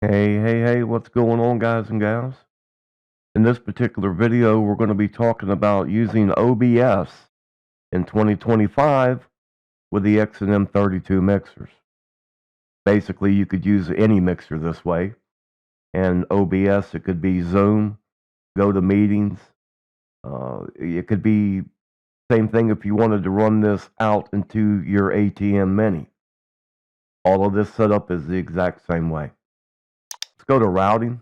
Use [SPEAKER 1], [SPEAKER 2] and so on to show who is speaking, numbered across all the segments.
[SPEAKER 1] Hey, what's going on, guys and gals? In this particular video, we're going to be talking about using OBS in 2025 with the X and M32 mixers. Basically, you could use any mixer this way. And OBS, it could be Zoom, go to meetings. It could be same thing if you wanted to run this out into your ATM Mini. All of this setup is the exact same way. Let's go to routing.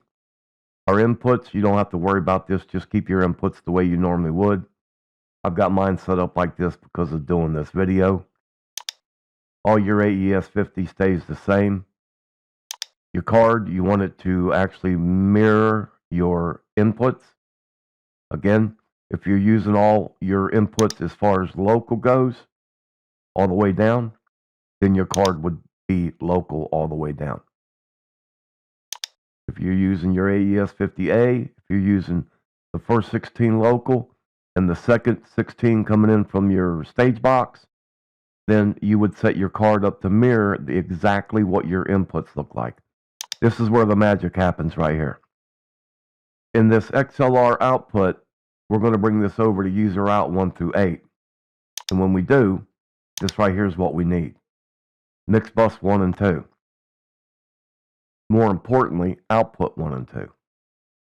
[SPEAKER 1] Our inputs, you don't have to worry about this. Just keep your inputs the way you normally would. I've got mine set up like this because of doing this video. All your AES 50 stays the same. Your card, you want it to actually mirror your inputs. Again, if you're using all your inputs as far as local goes, all the way down, then your card would be local all the way down. If you're using your AES 50A, if you're using the first 16 local and the second 16 coming in from your stage box, then you would set your card up to mirror exactly what your inputs look like. This is where the magic happens right here. In this XLR output, we're going to bring this over to user out 1 through 8. And when we do, this right here is what we need. Mix bus 1 and 2. More importantly, output 1 and 2.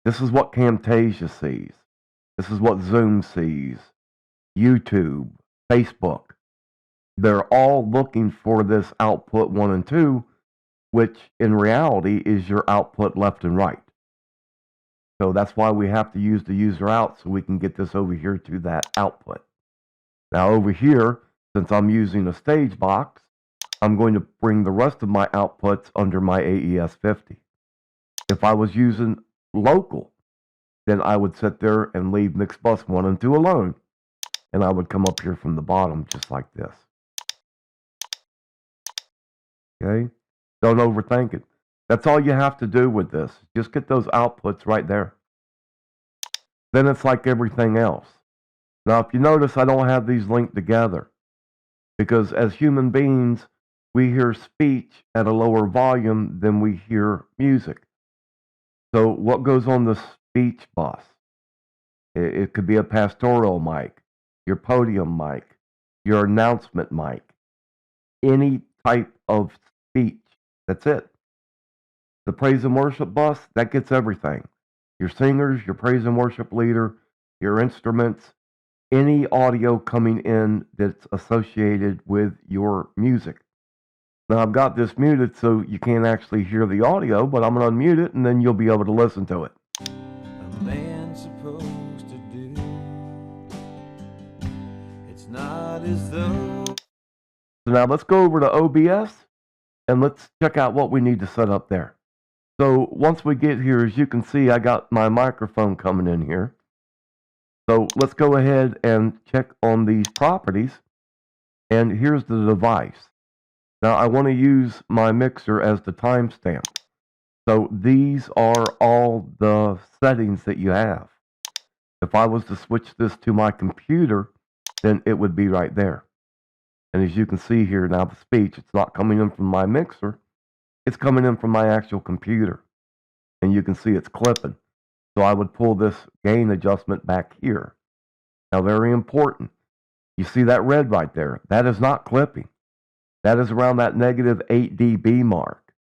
[SPEAKER 1] This is what Camtasia sees. This is what Zoom sees. YouTube, Facebook. They're all looking for this output 1 and 2, which in reality is your output left and right. So that's why we have to use the user out so we can get this over here to that output. Now over here, since I'm using a stage box, I'm going to bring the rest of my outputs under my AES 50. If I was using local, then I would sit there and leave mix bus 1 and 2 alone. And I would come up here from the bottom just like this. Okay? Don't overthink it. That's all you have to do with this. Just get those outputs right there. Then it's like everything else. Now, if you notice, I don't have these linked together. Because as human beings, we hear speech at a lower volume than we hear music. So what goes on the speech bus? It could be a pastoral mic, your podium mic, your announcement mic, any type of speech. That's it. The praise and worship bus, that gets everything. Your singers, your praise and worship leader, your instruments, any audio coming in that's associated with your music. Now, I've got this muted so you can't actually hear the audio, but I'm going to unmute it and then you'll be able to listen to it.
[SPEAKER 2] A man's supposed to do. It's not as though.
[SPEAKER 1] So now let's go over to OBS and let's check out what we need to set up there. So once we get here, as you can see, I got my microphone coming in here. So let's go ahead and check on these properties. And here's the device. Now I want to use my mixer as the timestamp. So these are all the settings that you have. If I was to switch this to my computer, then it would be right there. And as you can see here now, the speech, it's not coming in from my mixer. It's coming in from my actual computer. And you can see it's clipping. So I would pull this gain adjustment back here. Now, very important. You see that red right there? That is not clipping. That is around that negative 8 dB mark.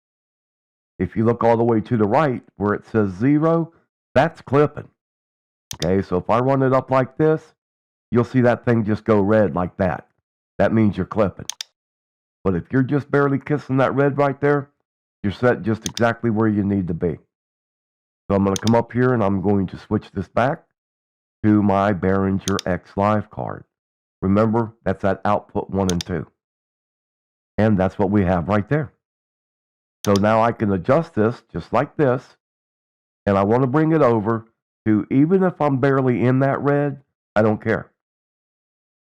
[SPEAKER 1] If you look all the way to the right where it says 0, that's clipping. Okay, so if I run it up like this, you'll see that thing just go red like that. That means you're clipping. But if you're just barely kissing that red right there, you're set just exactly where you need to be. So I'm going to come up here and I'm going to switch this back to my Behringer X Live card. Remember, that's that output 1 and 2. And that's what we have right there. So now I can adjust this just like this. And I want to bring it over to, even if I'm barely in that red, I don't care.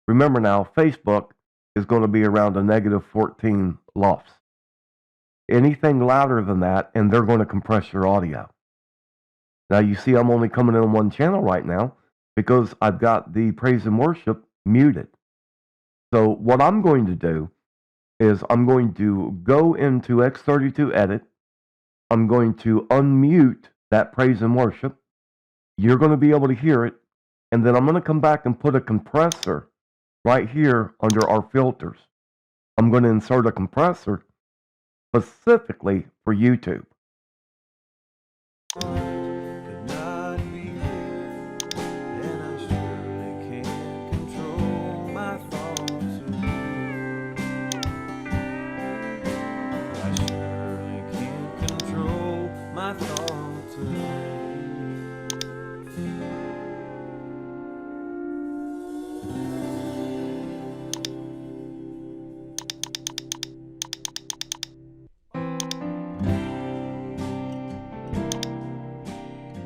[SPEAKER 1] Remember now, Facebook is going to be around a negative 14 lufs. Anything louder than that, and they're going to compress your audio. Now you see I'm only coming in on one channel right now because I've got the praise and worship muted. So what I'm going to do is I'm going to go into X32 Edit. I'm going to unmute that praise and worship. You're going to be able to hear it. And then I'm going to come back and put a compressor right here under our filters. I'm going to insert a compressor specifically for YouTube.
[SPEAKER 2] Could not be here, and I surely can't control my thoughts of you. I surely can't control my thoughts of you.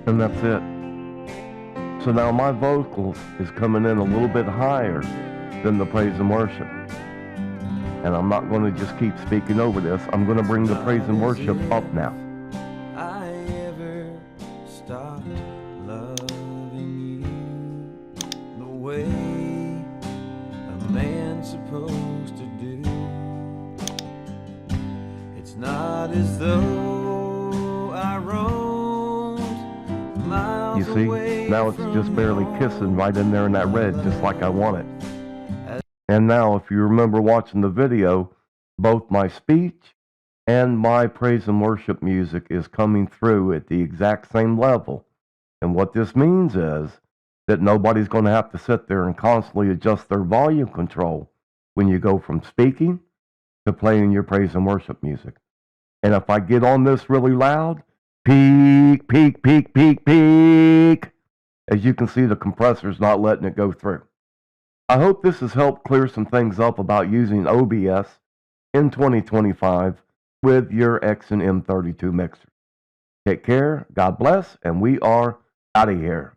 [SPEAKER 1] And that's it. So now my vocals is coming in a little bit higher than the praise and worship. And I'm not going to just keep speaking over this. I'm going to bring the praise and worship up now.
[SPEAKER 2] I ever stopped loving you the way a man's supposed to do. It's not as though I roamed miles
[SPEAKER 1] You see, now it's just barely kissing right in there in that red, just like I want it. And now, if you remember watching the video, both my speech and my praise and worship music is coming through at the exact same level. And what this means is that nobody's going to have to sit there and constantly adjust their volume control when you go from speaking to playing your praise and worship music. And if I get on this really loud, peak, peak, peak, peak, peak, as you can see, the compressor's not letting it go through. I hope this has helped clear some things up about using OBS in 2025 with your X and M32 mixer. Take care, God bless, and we are out of here.